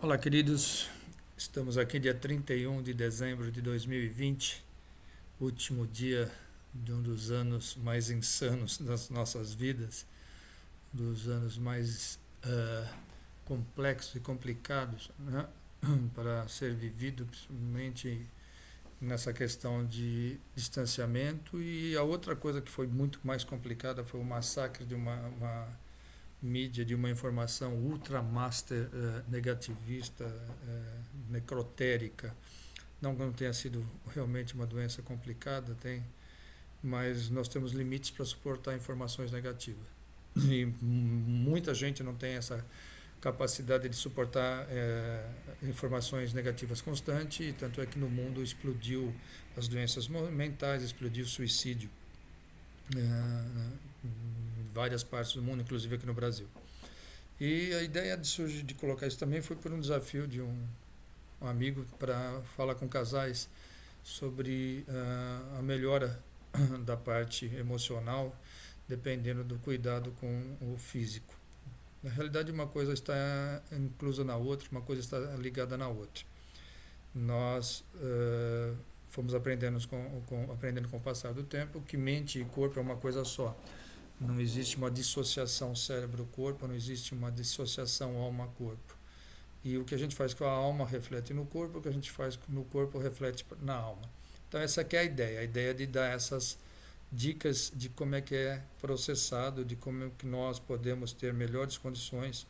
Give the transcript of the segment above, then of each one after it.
Olá, queridos. Estamos aqui dia 31 de dezembro de 2020, último dia de um dos anos mais insanos das nossas vidas, dos anos mais complexos e complicados, né? Para ser vivido, principalmente nessa questão de distanciamento. E a outra coisa que foi muito mais complicada foi o massacre de uma mídia, de uma informação ultramaster negativista, necrotérica. Não que não tenha sido realmente uma doença complicada, tem, mas nós temos limites para suportar informações negativas. E muita gente não tem essa capacidade de suportar informações negativas constantes, e tanto é que no mundo explodiu as doenças mentais, explodiu o suicídio em várias partes do mundo, inclusive aqui no Brasil. E a ideia de colocar isso também foi por um desafio de um amigo para falar com casais sobre a melhora da parte emocional, dependendo do cuidado com o físico. Na realidade, uma coisa está inclusa na outra, uma coisa está ligada na outra. Nós fomos aprendendo com o passar do tempo que mente e corpo é uma coisa só. Não existe uma dissociação cérebro-corpo, não existe uma dissociação alma-corpo. E o que a gente faz com a alma reflete no corpo, o que a gente faz no corpo reflete na alma. Então essa aqui é a ideia de dar essas dicas de como é que é processado, de como é que nós podemos ter melhores condições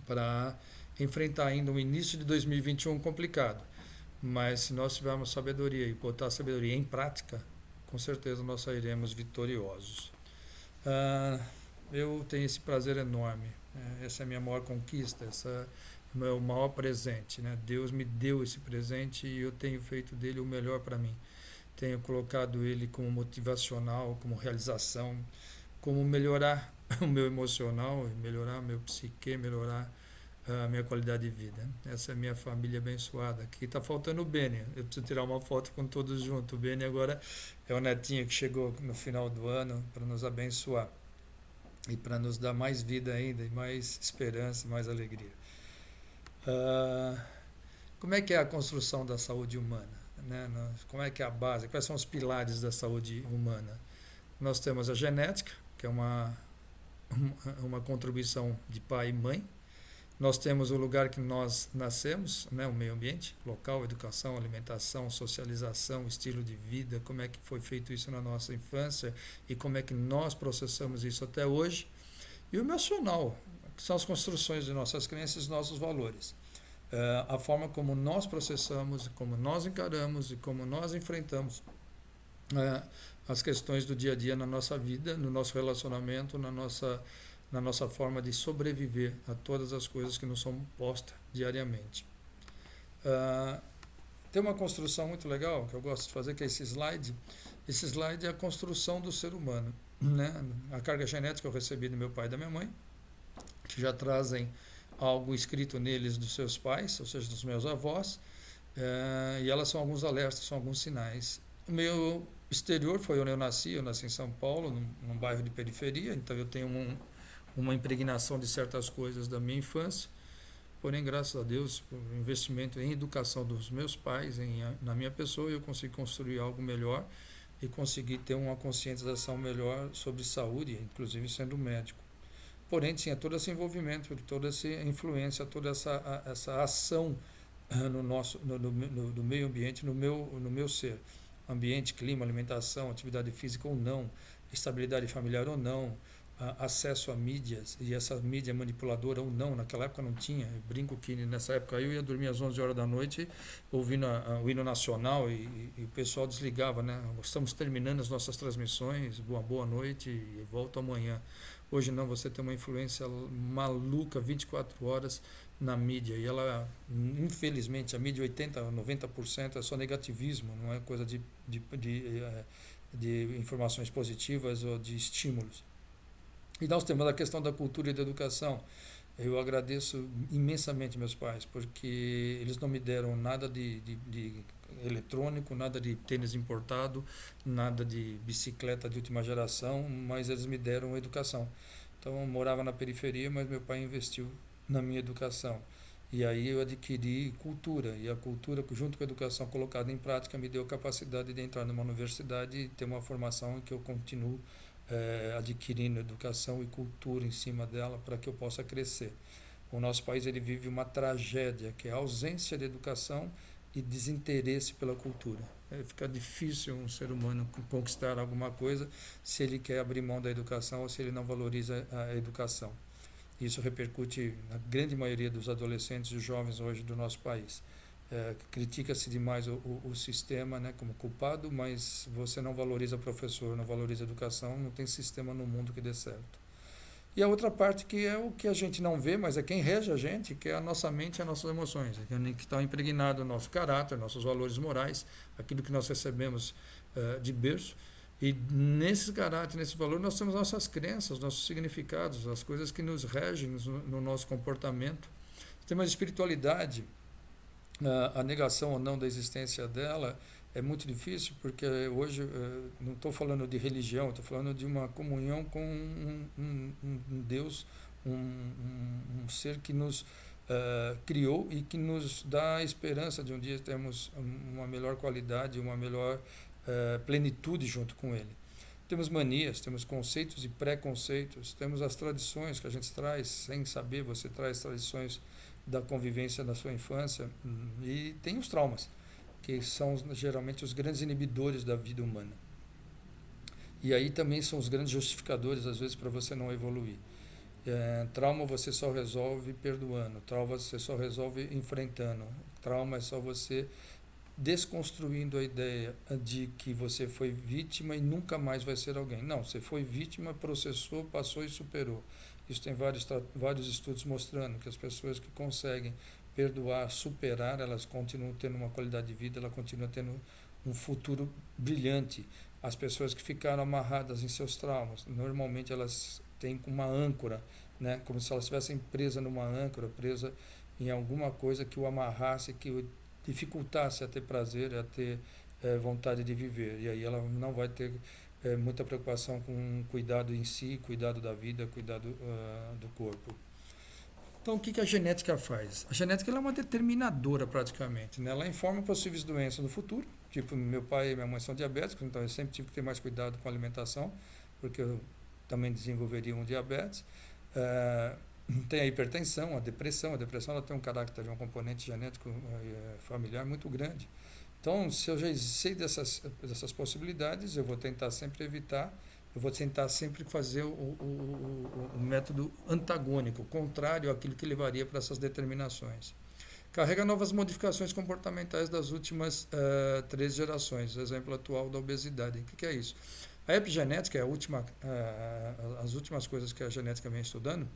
para enfrentar ainda um início de 2021 complicado. Mas se nós tivermos sabedoria e botar a sabedoria em prática, com certeza nós sairemos vitoriosos. Eu tenho esse prazer enorme. Essa é a minha maior conquista, essa é o meu maior presente. Né? Deus me deu esse presente e eu tenho feito dele o melhor para mim. Tenho colocado ele como motivacional, como realização, como melhorar o meu emocional, melhorar o meu psique, melhorar a minha qualidade de vida. Essa é a minha família abençoada. Aqui está faltando o Beni. Eu preciso tirar uma foto com todos juntos. O Beni agora é o netinho que chegou no final do ano para nos abençoar e para nos dar mais vida ainda, e mais esperança, mais alegria. Como é que é a construção da saúde humana? Né? Como é que é a base? Quais são os pilares da saúde humana? Nós temos a genética, que é uma contribuição de pai e mãe. Nós temos o lugar que nós nascemos, né, o meio ambiente, local, educação, alimentação, socialização, estilo de vida, como é que foi feito isso na nossa infância e como é que nós processamos isso até hoje. E o emocional, que são as construções de nossas crenças e nossos valores. A forma como nós processamos, como nós encaramos e como nós enfrentamos as questões do dia a dia na nossa vida, no nosso relacionamento, na nossa forma de sobreviver a todas as coisas que nos são postas diariamente. Tem uma construção muito legal que eu gosto de fazer, que é esse slide. Esse slide é a construção do ser humano. Né? A carga genética eu recebi do meu pai e da minha mãe, que já trazem algo escrito neles dos seus pais, ou seja, dos meus avós, e elas são alguns alertas, são alguns sinais. O meu exterior foi onde eu nasci em São Paulo, num bairro de periferia, então eu tenho uma impregnação de certas coisas da minha infância, porém, graças a Deus, por investimento em educação dos meus pais, na minha pessoa, eu consegui construir algo melhor e consegui ter uma conscientização melhor sobre saúde, inclusive sendo médico. Porém, tinha todo esse envolvimento, toda essa influência, toda essa ação no meio ambiente, no meu ser. Ambiente, clima, alimentação, atividade física ou não, estabilidade familiar ou não, acesso a mídias, e essa mídia manipuladora ou não, naquela época não tinha. Eu brinco que nessa época eu ia dormir às 11 horas da noite ouvindo o hino nacional e o pessoal desligava, né? Estamos terminando as nossas transmissões, boa noite e volto amanhã. Hoje não, você tem uma influência maluca 24 horas na mídia, e ela, infelizmente, a mídia 80, 90% é só negativismo, não é coisa de informações positivas ou de estímulos. E nós temos a questão da cultura e da educação. Eu agradeço imensamente meus pais, porque eles não me deram nada de eletrônico, nada de tênis importado, nada de bicicleta de última geração, mas eles me deram educação. Então eu morava na periferia, mas meu pai investiu na minha educação. E aí eu adquiri cultura, e a cultura, junto com a educação colocada em prática, me deu capacidade de entrar numa universidade e ter uma formação em que eu continuo adquirindo educação e cultura em cima dela para que eu possa crescer. O nosso país ele vive uma tragédia, que é a ausência de educação e desinteresse pela cultura. Fica difícil um ser humano conquistar alguma coisa se ele quer abrir mão da educação ou se ele não valoriza a educação. Isso repercute na grande maioria dos adolescentes e jovens hoje do nosso país. Critica-se demais o sistema, né, como culpado, mas você não valoriza o professor, não valoriza a educação, não tem sistema no mundo que dê certo. E a outra parte que é o que a gente não vê, mas é quem rege a gente, que é a nossa mente e as nossas emoções, que está impregnado no nosso caráter, nossos valores morais, aquilo que nós recebemos de berço. E nesse caráter, nesse valor, nós temos nossas crenças, nossos significados, as coisas que nos regem no nosso comportamento. Tem uma espiritualidade, a negação ou não da existência dela é muito difícil, porque hoje não estou falando de religião, estou falando de uma comunhão com um Deus, um ser que nos criou e que nos dá a esperança de um dia termos uma melhor qualidade, uma melhor plenitude junto com Ele. Temos manias, temos conceitos e preconceitos, temos as tradições que a gente traz sem saber, você traz tradições da convivência da sua infância, e tem os traumas, que são geralmente os grandes inibidores da vida humana. E aí também são os grandes justificadores, às vezes, para você não evoluir. Trauma você só resolve perdoando, trauma você só resolve enfrentando, trauma é só você desconstruindo a ideia de que você foi vítima e nunca mais vai ser alguém. Não, você foi vítima, processou, passou e superou. Isso tem vários estudos mostrando que as pessoas que conseguem perdoar, superar, elas continuam tendo uma qualidade de vida, elas continuam tendo um futuro brilhante. As pessoas que ficaram amarradas em seus traumas, normalmente elas têm uma âncora, né? Como se elas estivessem presas numa âncora, presa em alguma coisa que o amarrasse, que o dificultasse a ter prazer, a ter vontade de viver. E aí ela não vai ter muita preocupação com cuidado em si, cuidado da vida, cuidado do corpo. Então, o que a genética faz? A genética ela é uma determinadora, praticamente. Né? Ela informa possíveis doenças no futuro. Tipo, meu pai e minha mãe são diabéticos, então eu sempre tive que ter mais cuidado com a alimentação, porque eu também desenvolveria um diabetes. Tem a hipertensão, a depressão. A depressão ela tem um caráter, um componente genético familiar muito grande. Então, se eu já sei dessas possibilidades, eu vou tentar sempre evitar, eu vou tentar sempre fazer o método antagônico, contrário àquilo que levaria para essas determinações. Carrega novas modificações comportamentais das últimas 3 gerações, exemplo atual da obesidade. O que é isso? A epigenética é as últimas coisas que a genética vem estudando.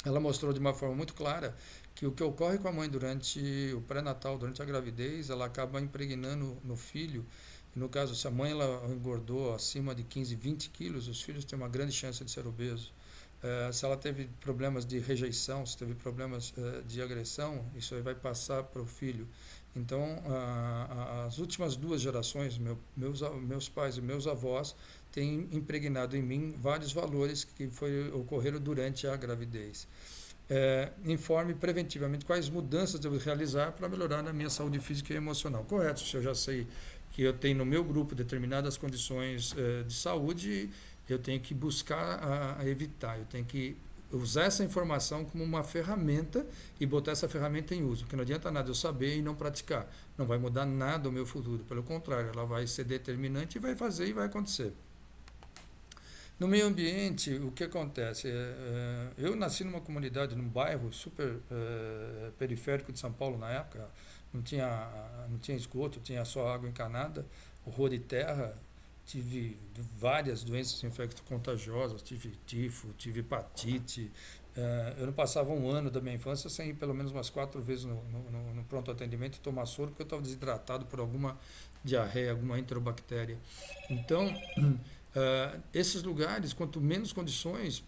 Ela mostrou de uma forma muito clara que o que ocorre com a mãe durante o pré-natal, durante a gravidez, ela acaba impregnando no filho. No caso, se a mãe ela engordou acima de 15, 20 quilos, os filhos têm uma grande chance de ser obesos. Se ela teve problemas de rejeição, se teve problemas de agressão, isso aí vai passar para o filho. Então, as últimas 2 gerações, meus pais e meus avós, têm impregnado em mim vários valores que ocorreram durante a gravidez. Informe preventivamente quais mudanças devo realizar para melhorar na minha saúde física e emocional. Correto, se eu já sei que eu tenho no meu grupo determinadas condições de saúde, eu tenho que buscar a evitar, eu tenho que usar essa informação como uma ferramenta e botar essa ferramenta em uso, porque não adianta nada eu saber e não praticar, não vai mudar nada o meu futuro, pelo contrário, ela vai ser determinante e vai fazer e vai acontecer. No meio ambiente, o que acontece? Eu nasci numa comunidade, num bairro super periférico de São Paulo na época, não tinha esgoto, tinha só água encanada, rua de terra, tive várias doenças infecto-contagiosas, tive tifo, tive hepatite. Eu não passava um ano da minha infância sem ir pelo menos umas 4 vezes no pronto atendimento tomar soro, porque eu estava desidratado por alguma diarreia, alguma enterobactéria. Então, esses lugares, quanto menos condições,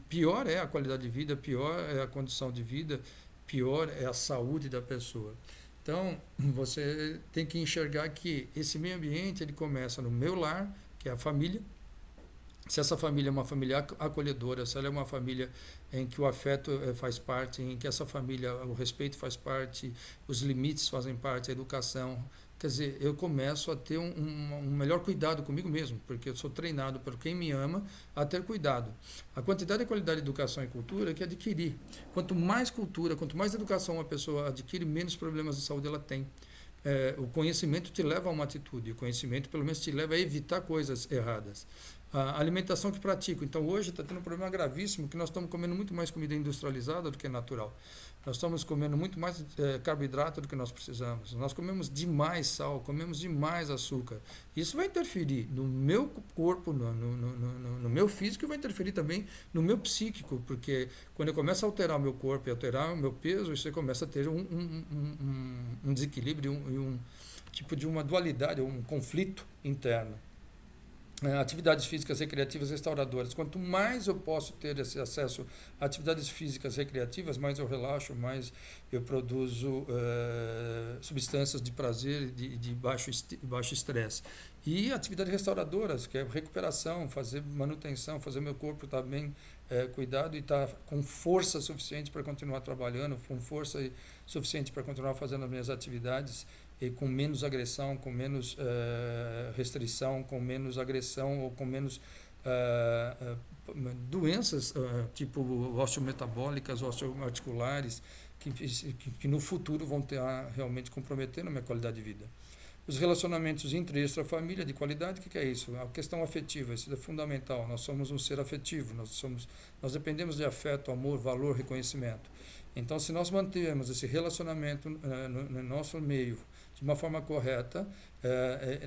pior é a qualidade de vida, pior é a condição de vida, pior é a saúde da pessoa. Então, você tem que enxergar que esse meio ambiente ele começa no meu lar, que é a família, Se essa família é uma família acolhedora, se ela é uma família em que o afeto faz parte, em que essa família, o respeito faz parte, os limites fazem parte, a educação. Quer dizer, eu começo a ter um melhor cuidado comigo mesmo, porque eu sou treinado por quem me ama a ter cuidado. A quantidade e qualidade de educação e cultura é que adquirir. Quanto mais cultura, quanto mais educação uma pessoa adquire, menos problemas de saúde ela tem. O conhecimento te leva a uma atitude, o conhecimento pelo menos te leva a evitar coisas erradas. A alimentação que pratico. Então hoje está tendo um problema gravíssimo que nós estamos comendo muito mais comida industrializada do que natural. Nós estamos comendo muito mais carboidrato do que nós precisamos. Nós comemos demais sal, comemos demais açúcar. Isso vai interferir no meu corpo, no meu físico e vai interferir também no meu psíquico, porque quando eu começo a alterar o meu corpo e alterar o meu peso, você começa a ter um desequilíbrio e um tipo de uma dualidade, um conflito interno. Atividades físicas recreativas restauradoras. Quanto mais eu posso ter esse acesso a atividades físicas recreativas, mais eu relaxo, mais eu produzo substâncias de prazer e de baixo estresse. E atividades restauradoras, que é recuperação, fazer manutenção, fazer meu corpo estar bem cuidado e estar com força suficiente para continuar trabalhando, com força suficiente para continuar fazendo as minhas atividades, e com menos agressão, com menos restrição, com menos agressão ou com menos doenças tipo osteometabólicas, osteoarticulares, que no futuro vão ter realmente comprometendo a minha qualidade de vida. Os relacionamentos intra e extra-família de qualidade, o que é isso? A questão afetiva, isso é fundamental. Nós somos um ser afetivo, nós dependemos de afeto, amor, valor, reconhecimento. Então, se nós mantermos esse relacionamento no nosso meio de uma forma correta,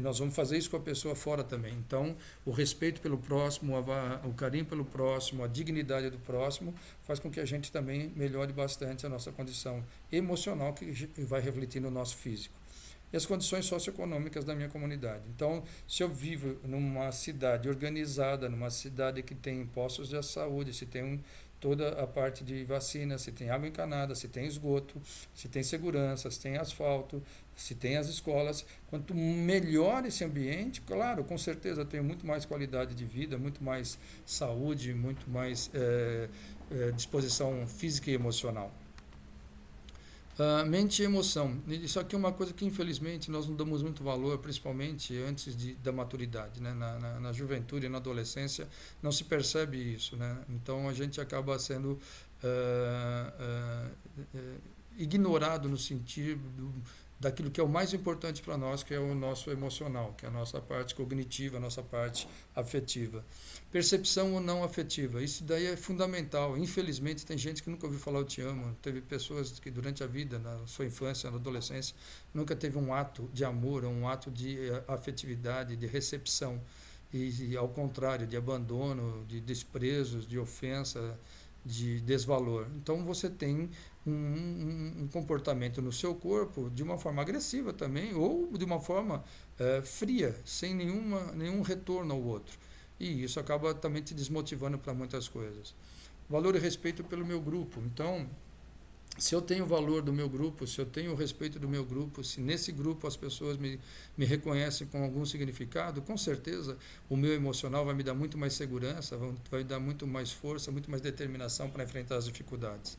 nós vamos fazer isso com a pessoa fora também. Então, o respeito pelo próximo, o carinho pelo próximo, a dignidade do próximo, faz com que a gente também melhore bastante a nossa condição emocional, que vai refletir no nosso físico. E as condições socioeconômicas da minha comunidade. Então, se eu vivo numa cidade organizada, numa cidade que tem postos de saúde, se tem toda a parte de vacina, se tem água encanada, se tem esgoto, se tem segurança, se tem asfalto, se tem as escolas, quanto melhor esse ambiente, claro, com certeza eu tenho muito mais qualidade de vida, muito mais saúde, muito mais disposição física e emocional. Mente e emoção. Isso aqui é uma coisa que, infelizmente, nós não damos muito valor, principalmente antes da maturidade. Né? Na juventude e na adolescência, não se percebe isso. Né? Então, a gente acaba sendo ignorado no sentido daquilo que é o mais importante para nós, que é o nosso emocional, que é a nossa parte cognitiva, a nossa parte afetiva. Percepção ou não afetiva, isso daí é fundamental. Infelizmente, tem gente que nunca ouviu falar eu te amo. Teve pessoas que durante a vida, na sua infância, na adolescência, nunca teve um ato de amor, um ato de afetividade, de recepção. E ao contrário, de abandono, de desprezos, de ofensa, de desvalor. Então você tem um comportamento no seu corpo de uma forma agressiva também, ou de uma forma fria, sem nenhum retorno ao outro. E isso acaba também te desmotivando para muitas coisas. Valor e respeito pelo meu grupo. Então, se eu tenho o valor do meu grupo, se eu tenho o respeito do meu grupo, se nesse grupo as pessoas me reconhecem com algum significado, com certeza o meu emocional vai me dar muito mais segurança, vai dar muito mais força, muito mais determinação para enfrentar as dificuldades.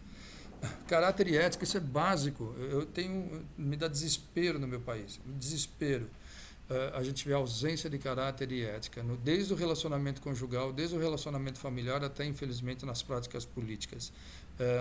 Caráter e ética, isso é básico. Me dá desespero no meu país, desespero. A gente vê a ausência de caráter e ética, desde o relacionamento conjugal, desde o relacionamento familiar, até infelizmente nas práticas políticas.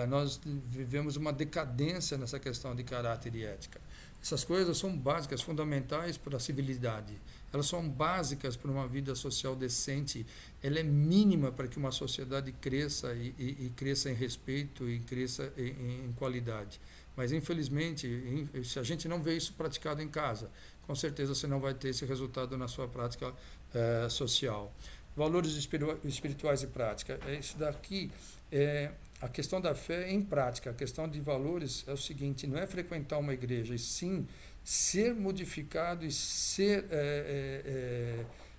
Nós vivemos uma decadência nessa questão de caráter e ética. Essas coisas são básicas, fundamentais para a civilidade. Elas são básicas para uma vida social decente. Ela é mínima para que uma sociedade cresça e cresça em respeito e cresça em qualidade. Mas, infelizmente, se a gente não vê isso praticado em casa, com certeza você não vai ter esse resultado na sua prática social. Valores espirituais e prática. Isso daqui a questão da fé em prática. A questão de valores é o seguinte, não é frequentar uma igreja, e sim ser modificado e ser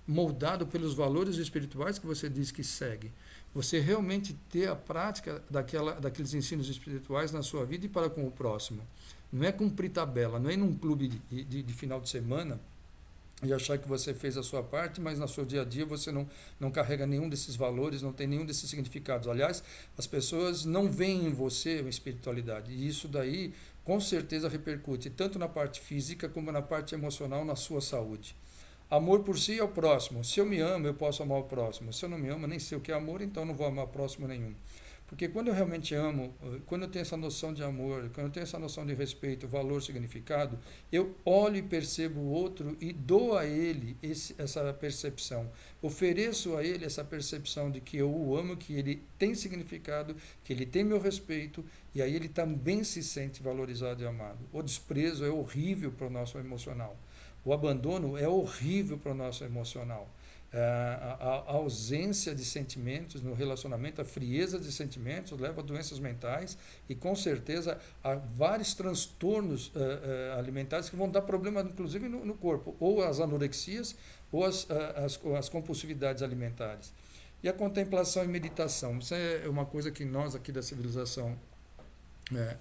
moldado pelos valores espirituais que você diz que segue. Você realmente ter a prática daqueles ensinos espirituais na sua vida e para com o próximo. Não é cumprir tabela, não é ir num clube de final de semana e achar que você fez a sua parte, mas no seu dia a dia você não carrega nenhum desses valores, não tem nenhum desses significados. Aliás, as pessoas não veem em você a espiritualidade, e isso daí com certeza repercute tanto na parte física como na parte emocional, na sua saúde. Amor por si é o próximo. Se eu me amo, eu posso amar o próximo. Se eu não me amo, nem sei o que é amor, então não vou amar o próximo nenhum. Porque quando eu realmente amo, quando eu tenho essa noção de amor, quando eu tenho essa noção de respeito, valor, significado, eu olho e percebo o outro e dou a ele essa percepção. Ofereço a ele essa percepção de que eu o amo, que ele tem significado, que ele tem meu respeito, e aí ele também se sente valorizado e amado. O desprezo é horrível para o nosso emocional. O abandono é horrível para o nosso emocional. A ausência de sentimentos no relacionamento, a frieza de sentimentos leva a doenças mentais e com certeza a vários transtornos alimentares que vão dar problema inclusive no corpo, ou as anorexias ou as compulsividades alimentares. E a contemplação e meditação, isso é uma coisa que nós aqui da civilização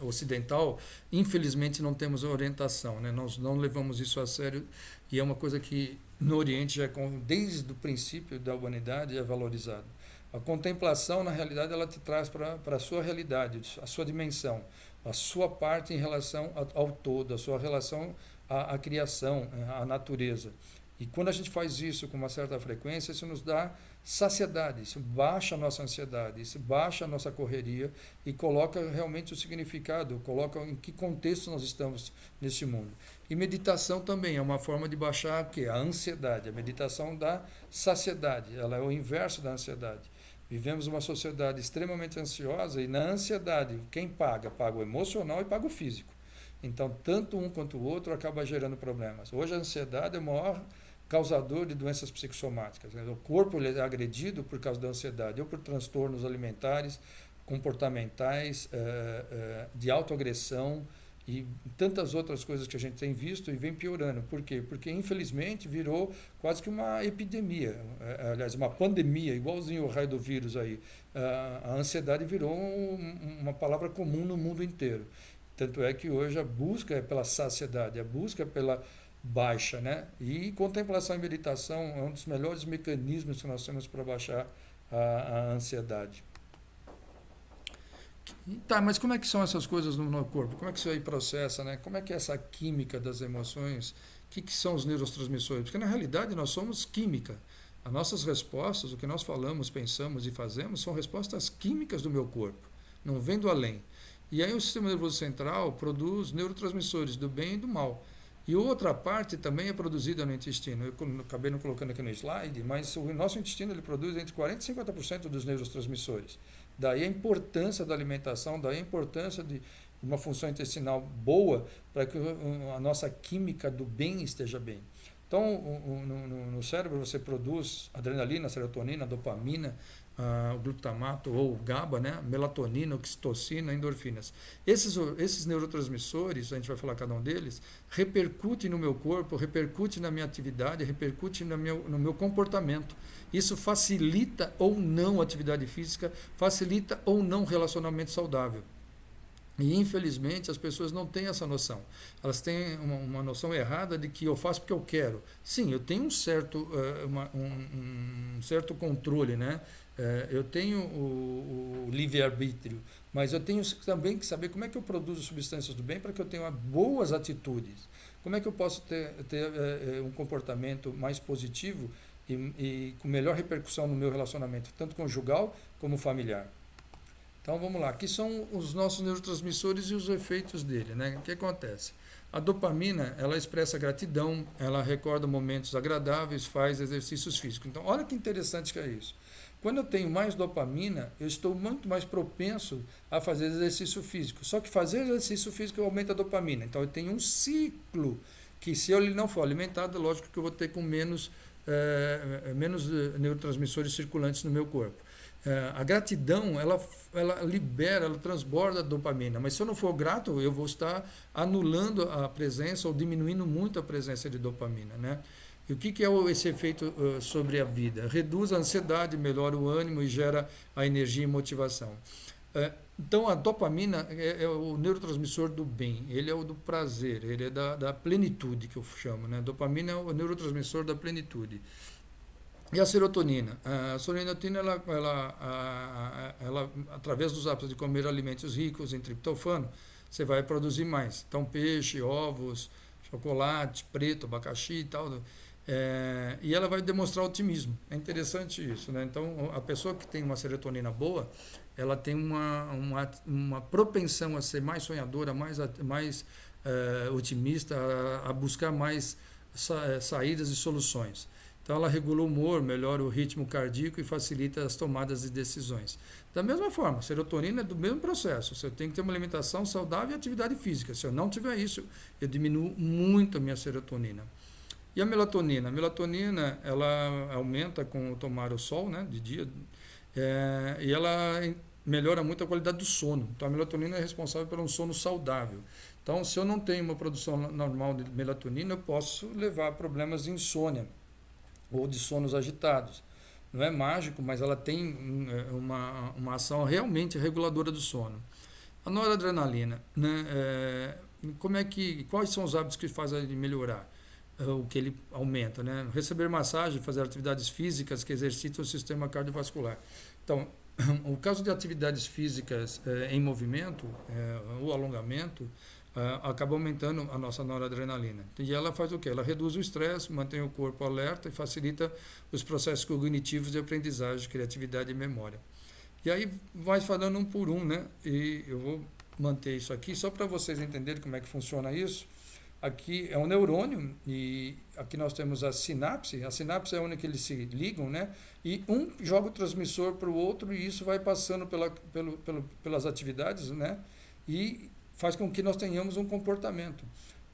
ocidental, infelizmente não temos orientação, né? Nós não levamos isso a sério e é uma coisa que no Oriente já desde o princípio da humanidade é valorizado. A contemplação, na realidade, ela te traz para a sua realidade, a sua dimensão, a sua parte em relação ao todo, a sua relação à criação, à natureza. E quando a gente faz isso com uma certa frequência, isso nos dá saciedade, isso baixa a nossa ansiedade, isso baixa a nossa correria e coloca realmente o significado, coloca em que contexto nós estamos nesse mundo. E meditação também é uma forma de baixar a ansiedade. A meditação dá saciedade, ela é o inverso da ansiedade. Vivemos uma sociedade extremamente ansiosa e na ansiedade, quem paga? Paga o emocional e paga o físico. Então, tanto um quanto o outro acaba gerando problemas. Hoje a ansiedade é o maior causador de doenças psicossomáticas. O corpo é agredido por causa da ansiedade, ou por transtornos alimentares, comportamentais, de autoagressão e tantas outras coisas que a gente tem visto e vem piorando. Por quê? Porque, infelizmente, virou quase que uma epidemia, aliás, uma pandemia, igualzinho o raio do vírus aí. A ansiedade virou uma palavra comum no mundo inteiro. Tanto é que hoje a busca é pela saciedade, a busca é pela baixa, né? E contemplação e meditação é um dos melhores mecanismos que nós temos para baixar a ansiedade. Tá, mas como é que são essas coisas no corpo? Como é que isso aí processa, né? Como é que é essa química das emoções? Que são os neurotransmissores? Porque na realidade nós somos química. As nossas respostas, o que nós falamos, pensamos e fazemos, são respostas químicas do meu corpo. Não vem do além. E aí o sistema nervoso central produz neurotransmissores do bem e do mal. E outra parte também é produzida no intestino. Eu acabei não colocando aqui no slide, mas o nosso intestino ele produz entre 40% e 50% dos neurotransmissores. Daí a importância da alimentação, daí a importância de uma função intestinal boa para que a nossa química do bem esteja bem. Então, no cérebro você produz adrenalina, serotonina, dopamina, o glutamato ou GABA, né? Melatonina, oxitocina, endorfinas. Esses neurotransmissores, a gente vai falar cada um deles, repercute no meu corpo, repercute na minha atividade, repercute no meu comportamento. Isso facilita ou não a atividade física, facilita ou não o relacionamento saudável. E infelizmente as pessoas não têm essa noção. Elas têm uma noção errada de que eu faço porque eu quero. Sim, eu tenho um certo controle, né? Eu tenho o livre-arbítrio, mas eu tenho também que saber como é que eu produzo substâncias do bem para que eu tenha boas atitudes. Como é que eu posso ter um comportamento mais positivo e com melhor repercussão no meu relacionamento, tanto conjugal como familiar. Então vamos lá, aqui são os nossos neurotransmissores e os efeitos dele, né? O que acontece? A dopamina, ela expressa gratidão, ela recorda momentos agradáveis, faz exercícios físicos. Então olha que interessante que é isso. Quando eu tenho mais dopamina, eu estou muito mais propenso a fazer exercício físico. Só que fazer exercício físico aumenta a dopamina. Então eu tenho um ciclo que se ele não for alimentado, é lógico que eu vou ter com menos neurotransmissores circulantes no meu corpo. A gratidão, ela libera, ela transborda a dopamina, mas se eu não for grato, eu vou estar anulando a presença ou diminuindo muito a presença de dopamina, né? E o que é esse efeito sobre a vida? Reduz a ansiedade, melhora o ânimo e gera a energia e motivação. Então, a dopamina é o neurotransmissor do bem, ele é o do prazer, ele é da plenitude, que eu chamo, né? Dopamina é o neurotransmissor da plenitude. E a serotonina? A serotonina, através dos hábitos de comer alimentos ricos em triptofano, você vai produzir mais. Então, peixe, ovos, chocolate, preto, abacaxi e tal. E ela vai demonstrar otimismo. É interessante isso, né? Então, a pessoa que tem uma serotonina boa, ela tem uma propensão a ser mais sonhadora, mais otimista, a buscar mais saídas e soluções. Então, ela regula o humor, melhora o ritmo cardíaco e facilita as tomadas de decisões. Da mesma forma, a serotonina é do mesmo processo. Você tem que ter uma alimentação saudável e atividade física. Se eu não tiver isso, eu diminuo muito a minha serotonina. E a melatonina? A melatonina, ela aumenta com tomar o sol, né, de dia, e ela melhora muito a qualidade do sono. Então, a melatonina é responsável por um sono saudável. Então, se eu não tenho uma produção normal de melatonina, eu posso levar a problemas de insônia ou de sonos agitados. Não é mágico, mas ela tem uma ação realmente reguladora do sono. A noradrenalina, né? Quais são os hábitos que fazem ele melhorar? O que ele aumenta, né? Receber massagem, fazer atividades físicas que exercitam o sistema cardiovascular. Então, o caso de atividades físicas em movimento, o alongamento, acaba aumentando a nossa noradrenalina. E ela faz o quê? Ela reduz o estresse, mantém o corpo alerta e facilita os processos cognitivos de aprendizagem, criatividade e memória. E aí vai falando um por um, né? E eu vou manter isso aqui só para vocês entenderem como é que funciona isso. Aqui é um neurônio e aqui nós temos a sinapse. A sinapse é onde eles se ligam, né? E um joga o transmissor para o outro e isso vai passando pelas atividades, né? E faz com que nós tenhamos um comportamento.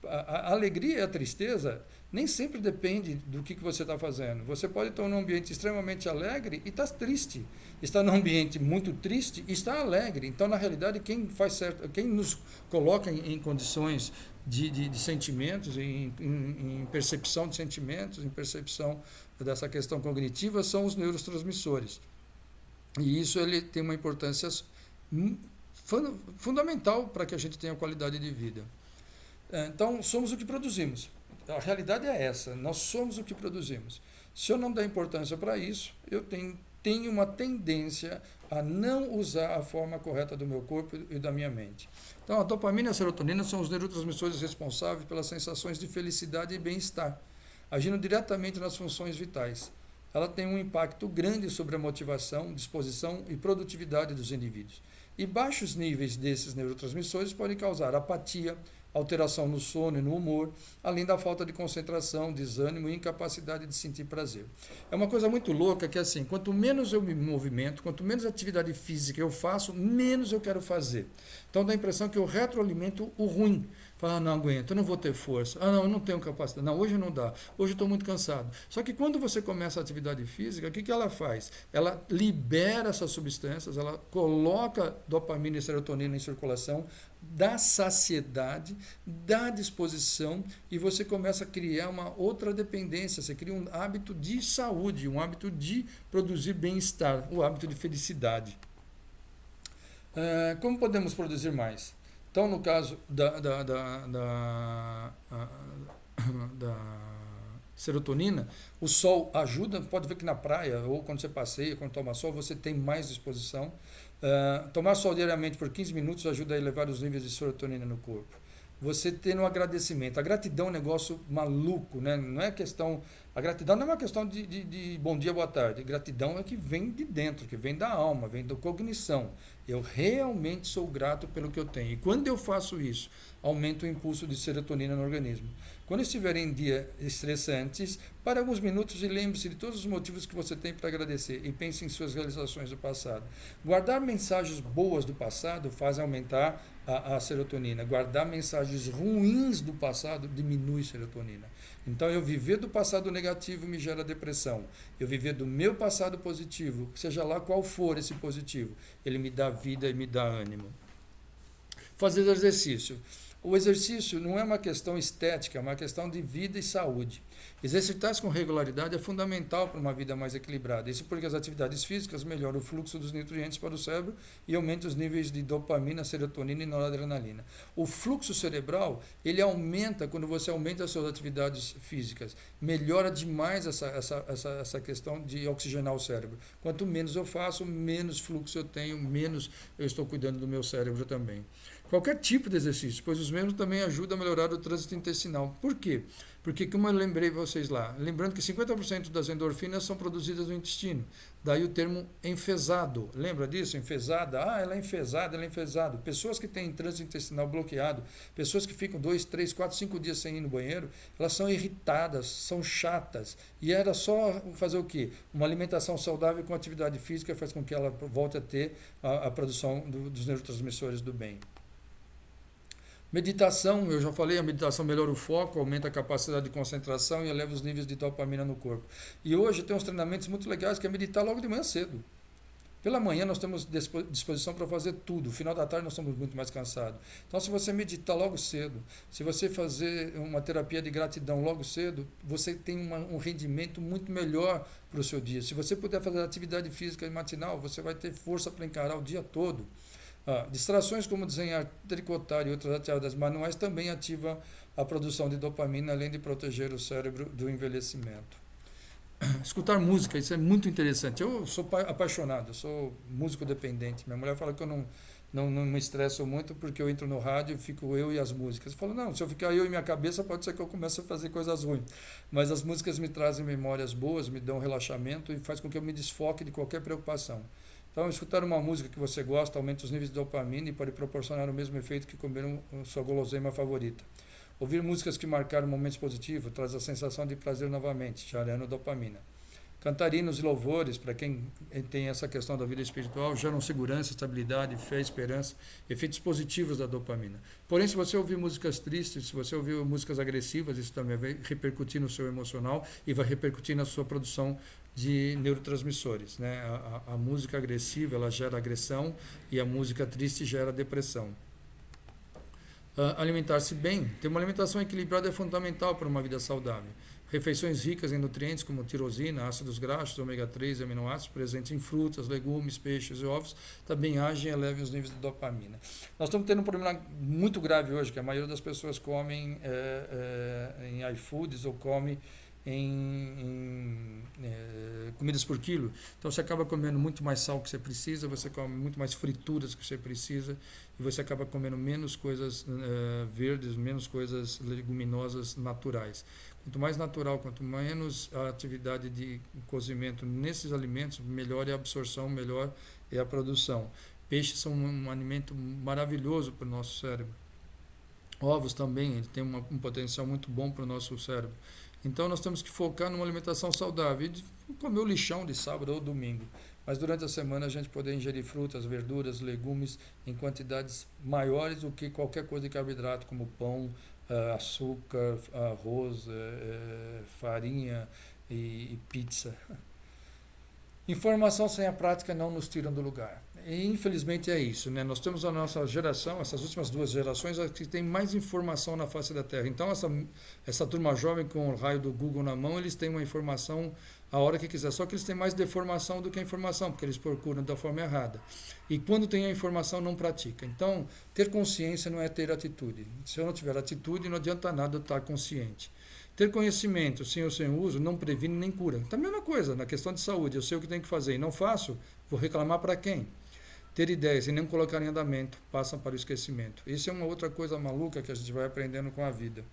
A alegria e a tristeza nem sempre depende do que você está fazendo. Você pode estar num ambiente extremamente alegre e estar triste. Está num ambiente muito triste e está alegre. Então, na realidade, quem nos coloca em condições de sentimentos, em percepção de sentimentos, em percepção dessa questão cognitiva, são os neurotransmissores. E isso ele tem uma importância fundamental para que a gente tenha qualidade de vida. Então, somos o que produzimos. A realidade é essa, nós somos o que produzimos. Se eu não der importância para isso, eu tenho uma tendência a não usar a forma correta do meu corpo e da minha mente. Então, a dopamina e a serotonina são os neurotransmissores responsáveis pelas sensações de felicidade e bem-estar, agindo diretamente nas funções vitais. Ela tem um impacto grande sobre a motivação, disposição e produtividade dos indivíduos. E baixos níveis desses neurotransmissores podem causar apatia, alteração no sono e no humor, além da falta de concentração, desânimo e incapacidade de sentir prazer. É uma coisa muito louca que assim, quanto menos eu me movimento, quanto menos atividade física eu faço, menos eu quero fazer. Então dá a impressão que eu retroalimento o ruim. Fala, não aguento, eu não vou ter força. Não, eu não tenho capacidade. Não, hoje não dá. Hoje eu estou muito cansado. Só que quando você começa a atividade física, o que ela faz? Ela libera essas substâncias, ela coloca dopamina e serotonina em circulação, dá saciedade, dá disposição e você começa a criar uma outra dependência. Você cria um hábito de saúde, um hábito de produzir bem-estar, um hábito de felicidade. Como podemos produzir mais? Então, no caso da serotonina, o sol ajuda, pode ver que na praia, ou quando você passeia, quando toma sol, você tem mais disposição. Tomar sol diariamente por 15 minutos ajuda a elevar os níveis de serotonina no corpo. Você ter um agradecimento. A gratidão é um negócio maluco, né? Não é questão. A gratidão não é uma questão de bom dia, boa tarde. Gratidão é que vem de dentro, que vem da alma, vem da cognição. Eu realmente sou grato pelo que eu tenho. E quando eu faço isso, aumenta o impulso de serotonina no organismo. Quando estiver em dias estressantes, pare alguns minutos e lembre-se de todos os motivos que você tem para agradecer e pense em suas realizações do passado. Guardar mensagens boas do passado faz aumentar a serotonina. Guardar mensagens ruins do passado diminui a serotonina. Então, eu viver do passado negativo me gera depressão. Eu viver do meu passado positivo, seja lá qual for esse positivo, ele me dá vida e me dá ânimo. Fazer exercício. O exercício não é uma questão estética, é uma questão de vida e saúde. Exercitar-se com regularidade é fundamental para uma vida mais equilibrada. Isso porque as atividades físicas melhoram o fluxo dos nutrientes para o cérebro e aumentam os níveis de dopamina, serotonina e noradrenalina. O fluxo cerebral, ele aumenta quando você aumenta as suas atividades físicas. Melhora demais essa questão de oxigenar o cérebro. Quanto menos eu faço, menos fluxo eu tenho, menos eu estou cuidando do meu cérebro também. Qualquer tipo de exercício, pois os mesmos também ajudam a melhorar o trânsito intestinal. Por quê? Porque, como eu lembrei para vocês lá, lembrando que 50% das endorfinas são produzidas no intestino. Daí o termo enfesado. Lembra disso? Enfesada? Ah, ela é enfesada, ela é enfesada. Pessoas que têm trânsito intestinal bloqueado, pessoas que ficam 2, 3, 4, 5 dias sem ir no banheiro, elas são irritadas, são chatas. E era só fazer o quê? Uma alimentação saudável com atividade física faz com que ela volte a ter a produção dos neurotransmissores do bem. Meditação, eu já falei, a meditação melhora o foco, aumenta a capacidade de concentração e eleva os níveis de dopamina no corpo. E hoje tem uns treinamentos muito legais que é meditar logo de manhã cedo. Pela manhã nós temos disposição para fazer tudo, no final da tarde nós estamos muito mais cansados. Então se você meditar logo cedo, se você fazer uma terapia de gratidão logo cedo, você tem um rendimento muito melhor para o seu dia. Se você puder fazer atividade física matinal, você vai ter força para encarar o dia todo. Distrações como desenhar, tricotar e outras atividades manuais também ativam a produção de dopamina, além de proteger o cérebro do envelhecimento. Escutar música, isso é muito interessante. Eu sou apaixonado, eu sou músico dependente. Minha mulher fala que eu não me estresso muito porque eu entro no rádio e fico eu e as músicas. Eu falo, não, se eu ficar eu e minha cabeça, pode ser que eu comece a fazer coisas ruins. Mas as músicas me trazem memórias boas, me dão relaxamento e faz com que eu me desfoque de qualquer preocupação. Então, escutar uma música que você gosta aumenta os níveis de dopamina e pode proporcionar o mesmo efeito que comer sua guloseima favorita. Ouvir músicas que marcaram momentos positivos traz a sensação de prazer novamente, gerando dopamina. Cantarinos e louvores, para quem tem essa questão da vida espiritual, geram segurança, estabilidade, fé, esperança, efeitos positivos da dopamina. Porém, se você ouvir músicas tristes, se você ouvir músicas agressivas, isso também vai repercutir no seu emocional e vai repercutir na sua produção de neurotransmissores, né? A música agressiva, ela gera agressão e a música triste gera depressão. Alimentar-se bem, ter uma alimentação equilibrada é fundamental para uma vida saudável. Refeições ricas em nutrientes como tirosina, ácidos graxos, ômega 3 e aminoácidos presentes em frutas, legumes, peixes e ovos também agem e elevam os níveis de dopamina. Nós estamos tendo um problema muito grave hoje, que a maioria das pessoas comem em iFoods ou come em comidas por quilo. Então você acaba comendo muito mais sal que você precisa, você come muito mais frituras que você precisa e você acaba comendo menos coisas verdes, menos coisas leguminosas naturais. Quanto mais natural, quanto menos a atividade de cozimento nesses alimentos, melhor é a absorção, melhor é a produção. Peixes são um alimento maravilhoso para o nosso cérebro. Ovos também, ele tem um potencial muito bom para o nosso cérebro. Então nós temos que focar numa alimentação saudável e de comer o lixão de sábado ou domingo. Mas durante a semana a gente poder ingerir frutas, verduras, legumes em quantidades maiores do que qualquer coisa de carboidrato, como pão, açúcar, arroz, farinha e pizza. Informação sem a prática não nos tiram do lugar. E infelizmente é isso, né? Nós temos a nossa geração, essas últimas duas gerações, que tem mais informação na face da Terra. Então essa turma jovem com o raio do Google na mão, eles têm uma informação a hora que quiser. Só que eles têm mais deformação do que informação, porque eles procuram da forma errada. E quando tem a informação, não pratica. Então, ter consciência não é ter atitude. Se eu não tiver atitude, não adianta nada eu estar consciente. Ter conhecimento sem o sem uso não previne nem cura. Então, a mesma coisa, na questão de saúde, eu sei o que tenho que fazer e não faço, vou reclamar para quem? Ter ideias e nem colocar em andamento, passam para o esquecimento. Isso é uma outra coisa maluca que a gente vai aprendendo com a vida.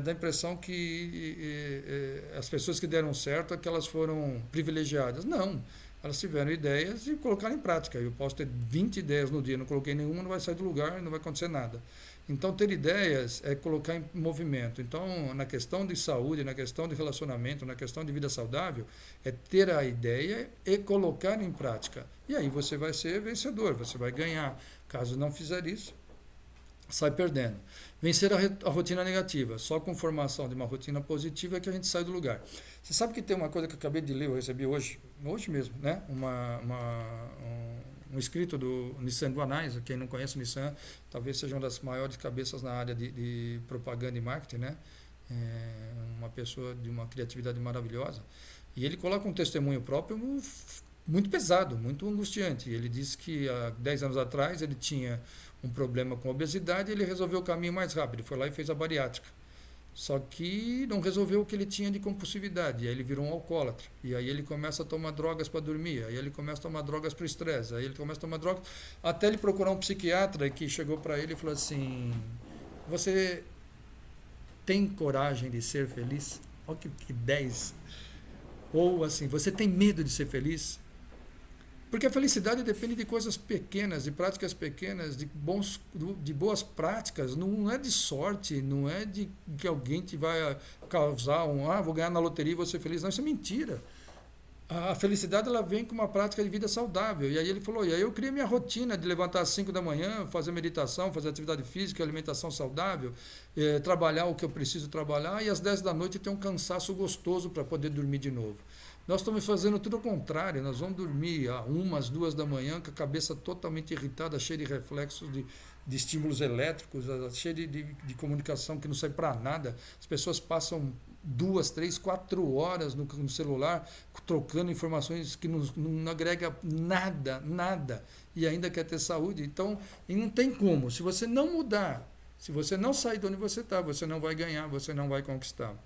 Dá a impressão que as pessoas que deram certo é que elas foram privilegiadas. Não, elas tiveram ideias e colocaram em prática. Eu posso ter 20 ideias no dia, não coloquei nenhuma, não vai sair do lugar, não vai acontecer nada. Então, ter ideias é colocar em movimento. Então, na questão de saúde, na questão de relacionamento, na questão de vida saudável, é ter a ideia e colocar em prática. E aí você vai ser vencedor, você vai ganhar. Caso não fizer isso, sai perdendo. Vencer a rotina negativa. Só com formação de uma rotina positiva é que a gente sai do lugar. Você sabe que tem uma coisa que eu acabei de ler, eu recebi hoje mesmo, né? um escrito do Nissan Guanais, quem não conhece o Nissan, talvez seja uma das maiores cabeças na área de propaganda e marketing, né? Uma pessoa de uma criatividade maravilhosa. E ele coloca um testemunho próprio muito pesado, muito angustiante. Ele diz que há 10 anos atrás ele tinha um problema com obesidade e ele resolveu o caminho mais rápido, foi lá e fez a bariátrica. Só que não resolveu o que ele tinha de compulsividade, e aí ele virou um alcoólatra. E aí ele começa a tomar drogas para dormir, aí ele começa a tomar drogas para o estresse, aí ele começa a tomar drogas, até ele procurar um psiquiatra que chegou para ele e falou assim: você tem coragem de ser feliz? Olha que 10. Ou assim, você tem medo de ser feliz? Porque a felicidade depende de coisas pequenas, de práticas pequenas, de boas práticas. Não é de sorte, não é de que alguém te vai causar vou ganhar na loteria e vou ser feliz. Não, isso é mentira. A felicidade ela vem com uma prática de vida saudável. E aí ele falou, e aí eu criei minha rotina de levantar às 5 da manhã, fazer meditação, fazer atividade física, alimentação saudável, trabalhar o que eu preciso trabalhar, e às 10 da noite ter um cansaço gostoso para poder dormir de novo. Nós estamos fazendo tudo ao contrário, nós vamos dormir às 1, às 2 da manhã, com a cabeça totalmente irritada, cheia de reflexos de estímulos elétricos, cheia de comunicação que não serve para nada. As pessoas passam 2, 3, 4 horas no celular, trocando informações que não agrega nada, e ainda quer ter saúde. Então, e não tem como. Se você não mudar, se você não sair de onde você está, você não vai ganhar, você não vai conquistar.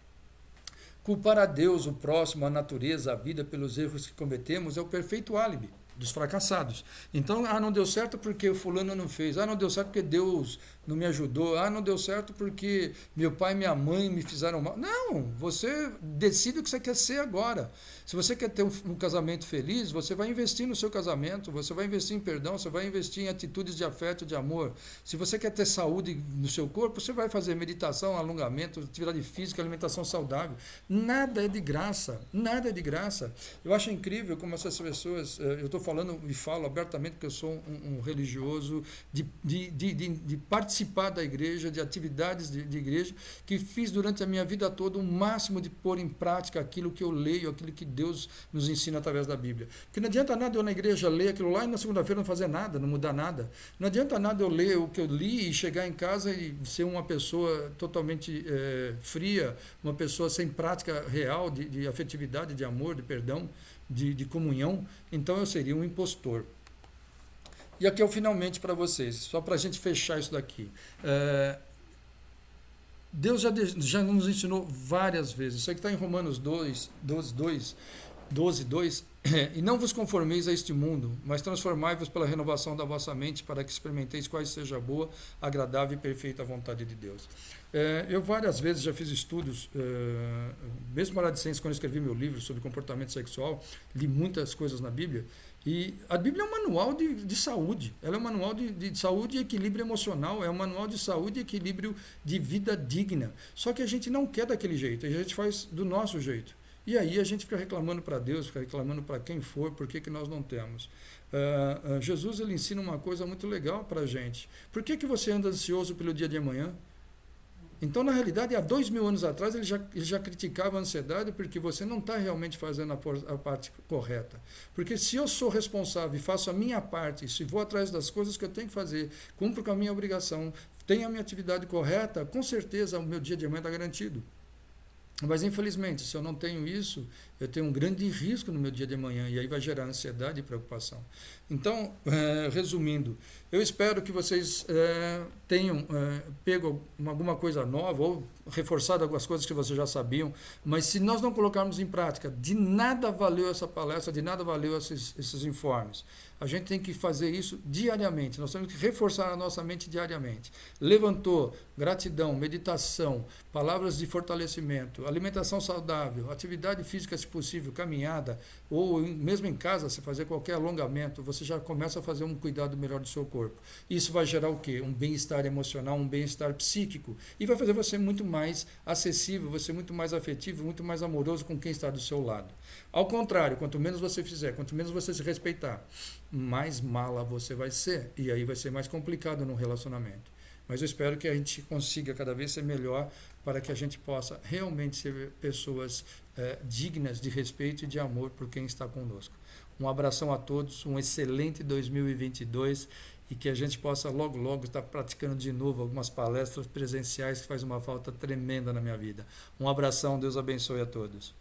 Culpar a Deus, o próximo, a natureza, a vida pelos erros que cometemos é o perfeito álibi dos fracassados. Então, não deu certo porque o fulano não fez. Não deu certo porque Deus não me ajudou. Não deu certo porque meu pai e minha mãe me fizeram mal. Não, você decide o que você quer ser agora. Se você quer ter um casamento feliz, você vai investir no seu casamento, você vai investir em perdão, você vai investir em atitudes de afeto, de amor. Se você quer ter saúde no seu corpo, você vai fazer meditação, alongamento, atividade física, alimentação saudável. Nada é de graça, nada é de graça. Eu acho incrível como essas pessoas, eu estou falando e falo abertamente porque eu sou um religioso de participar da igreja, de atividades de igreja, que fiz durante a minha vida toda o máximo de pôr em prática aquilo que eu leio, aquilo que Deus nos ensina através da Bíblia. Porque não adianta nada eu na igreja ler aquilo lá e na segunda-feira não fazer nada, não mudar nada. Não adianta nada eu ler o que eu li e chegar em casa e ser uma pessoa totalmente fria, uma pessoa sem prática real de afetividade, de amor, de perdão, de comunhão. Então eu seria um impostor. E aqui é o finalmente para vocês, só para a gente fechar isso daqui. Deus já nos ensinou várias vezes, isso aqui está em Romanos 12, 2, e não vos conformeis a este mundo, mas transformai-vos pela renovação da vossa mente, para que experimenteis quais seja a boa, agradável e perfeita vontade de Deus. Eu várias vezes já fiz estudos, mesmo na área de ciência, quando eu escrevi meu livro sobre comportamento sexual, li muitas coisas na Bíblia, e a Bíblia é um manual de saúde, ela é um manual de saúde e equilíbrio emocional, é um manual de saúde e equilíbrio de vida digna. Só que a gente não quer daquele jeito, a gente faz do nosso jeito. E aí a gente fica reclamando para Deus, fica reclamando para quem for, por que nós não temos. Jesus ele ensina uma coisa muito legal para a gente. Por que você anda ansioso pelo dia de amanhã? Então, na realidade, há 2000 anos atrás, ele já criticava a ansiedade porque você não está realmente fazendo a parte correta. Porque se eu sou responsável e faço a minha parte, se vou atrás das coisas que eu tenho que fazer, cumpro com a minha obrigação, tenho a minha atividade correta, com certeza o meu dia de amanhã está garantido. Mas, infelizmente, se eu não tenho isso, eu tenho um grande risco no meu dia de amanhã, e aí vai gerar ansiedade e preocupação. Então, resumindo, eu espero que vocês tenham pego alguma coisa nova ou reforçado algumas coisas que vocês já sabiam, mas se nós não colocarmos em prática, de nada valeu essa palestra, de nada valeu esses informes. A gente tem que fazer isso diariamente, nós temos que reforçar a nossa mente diariamente. Levantou, gratidão, meditação, palavras de fortalecimento, alimentação saudável, atividade física, se possível, caminhada, ou mesmo em casa, se fazer qualquer alongamento, você já começa a fazer um cuidado melhor do seu corpo. Isso vai gerar o quê? Um bem-estar emocional, um bem-estar psíquico, e vai fazer você muito mais acessível, você muito mais afetivo, muito mais amoroso com quem está do seu lado. Ao contrário, quanto menos você fizer, quanto menos você se respeitar, mais mala você vai ser, e aí vai ser mais complicado no relacionamento. Mas eu espero que a gente consiga cada vez ser melhor para que a gente possa realmente ser pessoas dignas de respeito e de amor por quem está conosco. Um abração a todos, um excelente 2022 e que a gente possa logo, logo estar praticando de novo algumas palestras presenciais que faz uma falta tremenda na minha vida. Um abração, Deus abençoe a todos.